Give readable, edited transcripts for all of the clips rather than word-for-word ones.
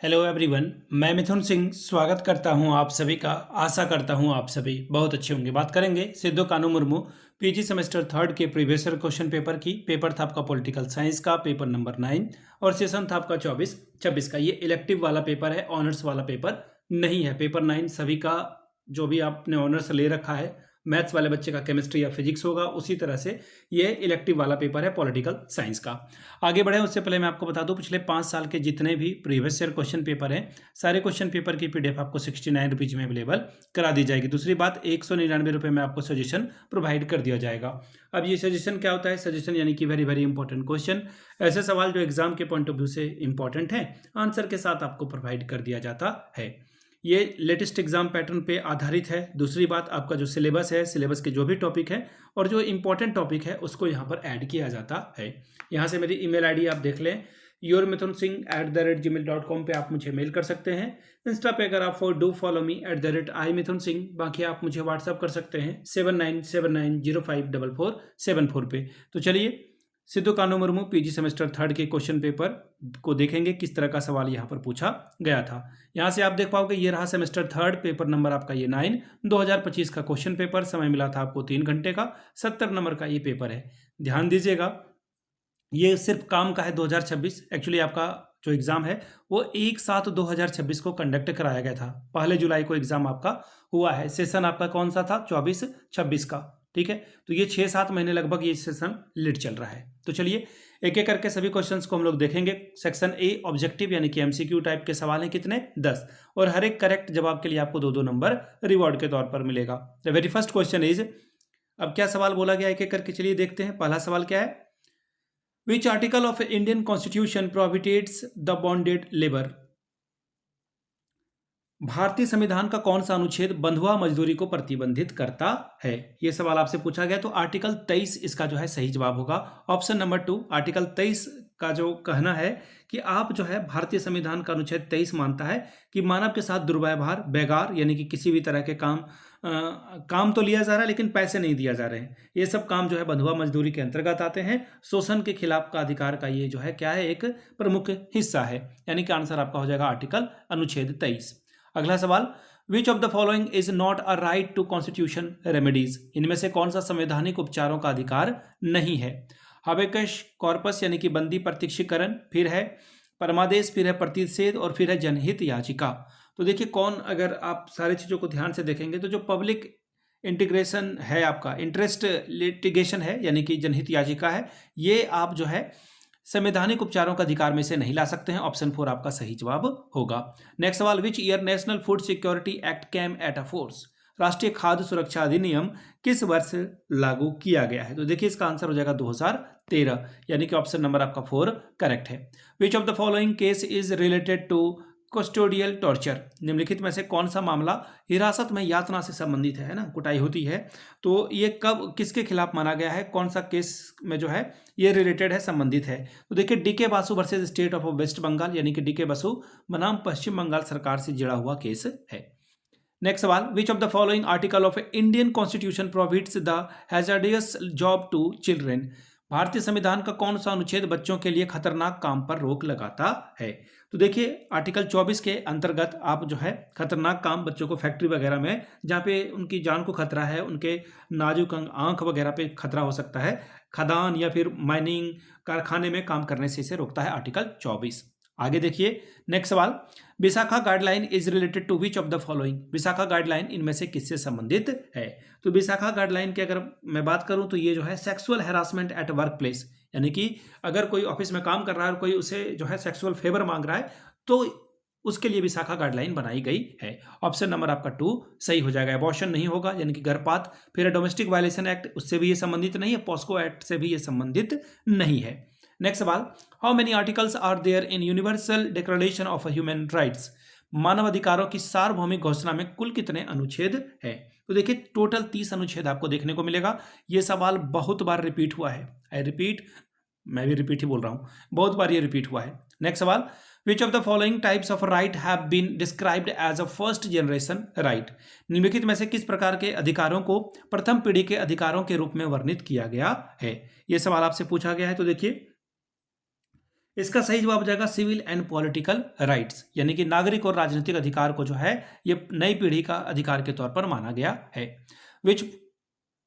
Hello everyone, मैं मिथुन सिंह स्वागत करता हूं आप सभी का। आशा करता हूं आप सभी बहुत अच्छे होंगे। बात करेंगे सिद्धू कानू मुर्मू पीजी सेमेस्टर थर्ड के प्रीवियस ईयर क्वेश्चन पेपर की। पेपर था आपका पॉलिटिकल साइंस का, पेपर नंबर 9, और सेशन था आपका 24-26 का। ये इलेक्टिव वाला पेपर है, ऑनर्स वाला पेपर नहीं है। पेपर 9 सभी का, जो भी आपने ऑनर्स ले रखा है, मैथ्स वाले बच्चे का केमिस्ट्री या फिजिक्स होगा, उसी तरह से ये इलेक्टिव वाला पेपर है पॉलिटिकल साइंस का। आगे बढ़े उससे पहले मैं आपको बता दूं, पिछले 5 साल के जितने भी प्रीवियस ईयर क्वेश्चन पेपर हैं, सारे क्वेश्चन पेपर की पीडीएफ आपको 69 रुपीज में अवेलेबल करा दी जाएगी। दूसरी बात, 199 रुपये में आपको सजेशन प्रोवाइड कर दिया जाएगा। अब ये सजेशन क्या होता है? सजेशन यानी कि वेरी वेरी इंपॉर्टेंट क्वेश्चन, ऐसे सवाल जो एग्जाम के पॉइंट ऑफ व्यू से इंपॉर्टेंट है, आंसर के साथ आपको प्रोवाइड कर दिया जाता है। ये लेटेस्ट एग्जाम पैटर्न पे आधारित है। दूसरी बात, आपका जो सिलेबस है, सिलेबस के जो भी टॉपिक है और जो इंपॉर्टेंट टॉपिक है उसको यहाँ पर ऐड किया जाता है। यहाँ से मेरी ईमेल आईडी आप देख लें, yourmithunsingh@gmail.com पे आप मुझे मेल कर सकते हैं। इंस्टा पे अगर आप डू फॉलो मी @imithunsingh। बाकी आप मुझे व्हाट्सअप कर सकते हैं 7979054474 पे। तो चलिए, सिद्धू कानू मुर्मू पीजी सेमेस्टर थर्ड के क्वेश्चन पेपर को देखेंगे, किस तरह का सवाल यहाँ पर पूछा गया था। यहाँ से आप देख पाओगे, ये रहा सेमेस्टर थर्ड, पेपर नंबर आपका ये 9, 2025 का क्वेश्चन पेपर। समय मिला था आपको 3 घंटे का, 70 नंबर का ये पेपर है। ध्यान दीजिएगा, ये सिर्फ काम का है 2026। एक्चुअली आपका जो एग्ज़ाम है वो 1/7/2026 को कंडक्ट कराया गया था। 1 जुलाई को एग्ज़ाम आपका हुआ है। सेशन आपका कौन सा था? 24-26 का। ठीक है, तो ये 6-7 महीने लगभग ये सेशन लेट चल रहा है। तो चलिए एक एक करके सभी क्वेश्चंस को हम लोग देखेंगे। सेक्शन ए ऑब्जेक्टिव यानी कि एमसीक्यू टाइप के सवाल हैं, कितने? 10, और हर एक करेक्ट जवाब के लिए आपको 2-2 नंबर रिवॉर्ड के तौर पर मिलेगा। The very first question is, अब क्या सवाल बोला गया एक एक करके चलिए देखते हैं। पहला सवाल क्या है? Which article of Indian Constitution prohibits the bonded labor? भारतीय संविधान का कौन सा अनुच्छेद बंधुआ मजदूरी को प्रतिबंधित करता है? यह सवाल आपसे पूछा गया, तो आर्टिकल 23 इसका जो है सही जवाब होगा। ऑप्शन नंबर 2, आर्टिकल 23 का जो कहना है कि आप जो है भारतीय संविधान का अनुच्छेद 23 मानता है कि मानव के साथ दुर्व्यवहार, बेगार यानी कि किसी भी तरह के काम तो लिया जा रहा है लेकिन पैसे नहीं दिया जा रहे हैं, ये सब काम जो है बंधुआ मजदूरी के अंतर्गत आते हैं। शोषण के खिलाफ का अधिकार का ये जो है क्या है? एक प्रमुख हिस्सा है। यानी कि आंसर आपका हो जाएगा आर्टिकल अनुच्छेद 23। अगला सवाल, which of the following is not a right to constitution remedies? इनमें से कौन सा संवैधानिक उपचारों का अधिकार नहीं है? हाबेकस कॉर्पस यानी कि बंदी प्रत्यक्षीकरण, फिर है परमादेश, फिर है प्रतिषेध, और फिर है जनहित याचिका। तो देखिए कौन, अगर आप सारी चीज़ों को ध्यान से देखेंगे तो जो पब्लिक इंटीग्रेशन है, आपका इंटरेस्ट लिटिगेशन है यानी कि जनहित याचिका है, ये आप जो है संवैधानिक उपचारों का अधिकार में से नहीं ला सकते हैं। ऑप्शन 4 आपका सही जवाब होगा। नेक्स्ट सवाल, which year national food security act came at a force? राष्ट्रीय खाद्य सुरक्षा अधिनियम किस वर्ष लागू किया गया है? तो देखिए इसका आंसर हो जाएगा 2013, यानी कि ऑप्शन नंबर आपका 4 करेक्ट है। Which of the following case is related to custodial torture? निम्नलिखित में से कौन सा मामला हिरासत में यातना से संबंधित है ना, कुटाई होती है, तो ये कब किसके खिलाफ माना गया है? कौन सा केस में जो है ये रिलेटेड है, संबंधित है? तो देखिए D K Basu versus state of West Bengal, यानी कि डीके बासु बनाम पश्चिम बंगाल सरकार से जुड़ा हुआ केस है। नेक्स्ट सवाल, which of the following article of Indian constitution prohibits the hazardous job to children? भारतीय संविधान का कौन सा अनुच्छेद बच्चों के लिए खतरनाक काम पर रोक लगाता है? तो देखिए आर्टिकल 24 के अंतर्गत आप जो है खतरनाक काम, बच्चों को फैक्ट्री वगैरह में जहाँ पे उनकी जान को खतरा है, उनके नाजुक अंग, आंख वगैरह पे खतरा हो सकता है, खदान या फिर माइनिंग कारखाने में काम करने से इसे रोकता है आर्टिकल 24। आगे देखिए नेक्स्ट सवाल, Vishakha guideline is related to which of the following? Vishakha guideline इनमें से किससे संबंधित है? तो विशाखा गाइडलाइन की अगर मैं बात करूं तो ये जो है sexual harassment at work place, यानी कि अगर कोई ऑफिस में काम कर रहा है और कोई उसे जो है सेक्सुअल फेवर मांग रहा है तो उसके लिए विशाखा गाइडलाइन बनाई गई है। ऑप्शन नंबर आपका 2 सही हो जाएगा। अबॉर्शन नहीं होगा, यानी कि गर्भपात, फिर डोमेस्टिक वायलेशन एक्ट, उससे भी ये संबंधित नहीं है, पॉस्को एक्ट से भी ये संबंधित नहीं है। नेक्स्ट सवाल, how many articles are there in universal declaration of human rights? मानव अधिकारों की सार्वभौमिक घोषणा में कुल कितने अनुच्छेद है? तो देखिए टोटल 30 अनुच्छेद आपको देखने को मिलेगा। ये सवाल बहुत बार रिपीट हुआ है। आई रिपीट, मैं भी रिपीट ही बोल रहा हूं, बहुत बार ये रिपीट हुआ है। नेक्स्ट सवाल, which of the following types of right have been described as a first generation right? निम्नलिखित में से किस प्रकार के अधिकारों को प्रथम पीढ़ी के अधिकारों के रूप में वर्णित किया गया है? यह सवाल आपसे पूछा गया है। तो देखिए इसका सही जवाब हो जाएगा सिविल एंड पॉलिटिकल राइट्स, यानी कि नागरिक और राजनीतिक अधिकार को जो है ये नई पीढ़ी का अधिकार के तौर पर माना गया है। Which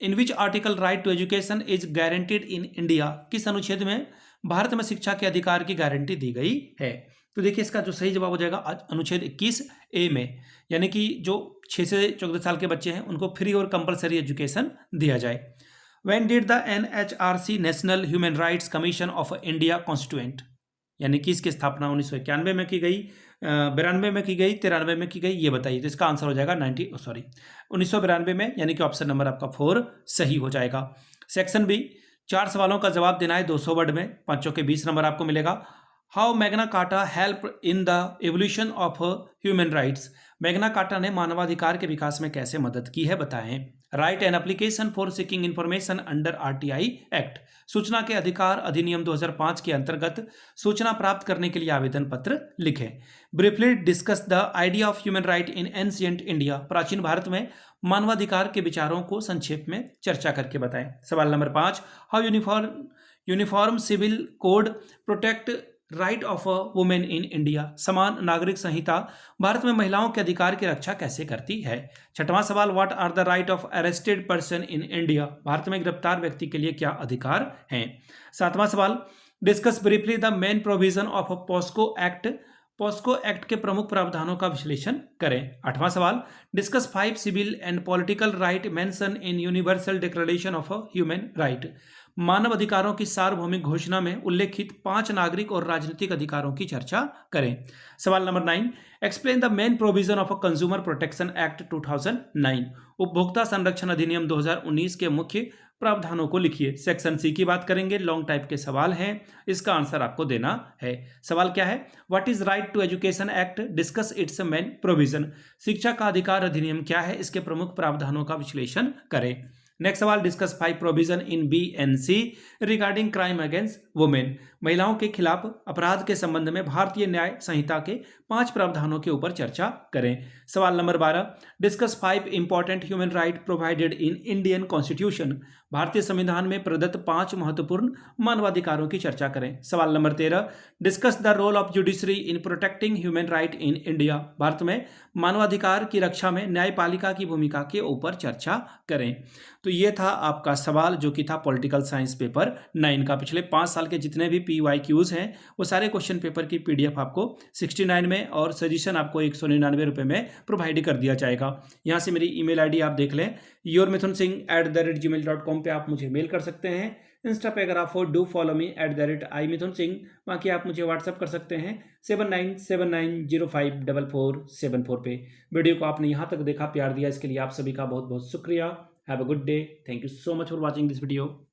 in which article right to education is guaranteed in India, किस अनुच्छेद में भारत में शिक्षा के अधिकार की गारंटी दी गई है? तो देखिए इसका जो सही जवाब हो जाएगा अनुच्छेद 21A में, यानी कि जो 6 से 14 साल के बच्चे हैं उनको फ्री और कंपलसरी एजुकेशन दिया जाए। When did the NHRC national human rights commission of India constituent, यानी कि इसकी स्थापना 1991 में की गई, 92 में की गई, 93 में की गई, ये बताइए। तो इसका आंसर हो जाएगा 1992 में, यानी कि ऑप्शन नंबर आपका 4 सही हो जाएगा। सेक्शन बी, 4 सवालों का जवाब देना है 200 वर्ड में, 5 चौके 20 नंबर आपको मिलेगा। How Magna carta help in the evolution of human rights, Magna carta ने मानवाधिकार के विकास में कैसे मदद की है, बताएं। Right an application for seeking information under RTI act, सूचना के अधिकार अधिनियम 2005 के अंतर्गत सूचना प्राप्त करने के लिए आवेदन पत्र लिखें। Briefly discuss the idea of human right in ancient India, प्राचीन भारत में मानवाधिकार के विचारों को संक्षेप में चर्चा करके बताएं। सवाल नंबर 5, how uniform civil code protect right of a women in India, समान नागरिक संहिता भारत में महिलाओं के अधिकार की रक्षा कैसे करती है। छठवां सवाल, what are the right of arrested person in India, भारत में गिरफ्तार व्यक्ति के लिए क्या अधिकार हैं। सातवां सवाल, discuss briefly the main provision of POCSO act, POCSO act के प्रमुख प्रावधानों का विश्लेषण करें। आठवां सवाल, discuss 5 civil and political right mention in universal declaration of human right, मानव अधिकारों की सार्वभौमिक घोषणा में उल्लेखित 5 नागरिक और राजनीतिक अधिकारों की चर्चा करें। सवाल number 9, explain the main provision of consumer protection act 2009, उपभोक्ता संरक्षण अधिनियम 2019 के मुख्य प्रावधानों को लिखिए। सेक्शन सी की बात करेंगे, लॉन्ग टाइप के सवाल हैं, इसका आंसर आपको देना है। सवाल क्या है, what is right to education act, discuss its main provision, शिक्षा का अधिकार अधिनियम क्या है, इसके प्रमुख प्रावधानों का विश्लेषण करें। नेक्स्ट सवाल, discuss 5 provision in B and C regarding crime against women, महिलाओं के खिलाफ अपराध के संबंध में भारतीय न्याय संहिता के 5 प्रावधानों के ऊपर चर्चा करें। सवाल number 12, discuss 5 important human right provided in Indian constitution, भारतीय संविधान में प्रदत्त 5 महत्वपूर्ण मानवाधिकारों की चर्चा करें। सवाल नंबर 13, discuss the role of judiciary in protecting human right in India, भारत में मानवाधिकार की रक्षा में न्यायपालिका की भूमिका के ऊपर चर्चा करें। तो ये था आपका सवाल जो कि था पॉलिटिकल साइंस पेपर 9 का। पिछले 5 साल के जितने भी PYQs हैं वो सारे क्वेश्चन पेपर की PDF आपको 69 में और सजेशन आपको 199 रुपये में प्रोवाइड कर दिया जाएगा। यहाँ से मेरी ईमेल ID आप देख लें, yourmithunsingh@gmail.com पे आप मुझे मेल कर सकते हैं। इंस्टा पे अगर आप हो डू फॉलो मी @imithunsingh, बाकी आप मुझे व्हाट्सअप कर सकते हैं 7979054474 पे। वीडियो को आपने यहाँ तक देखा, प्यार दिया, इसके लिए आप सभी का बहुत बहुत शुक्रिया। Have a good day, thank you so much for watching this video.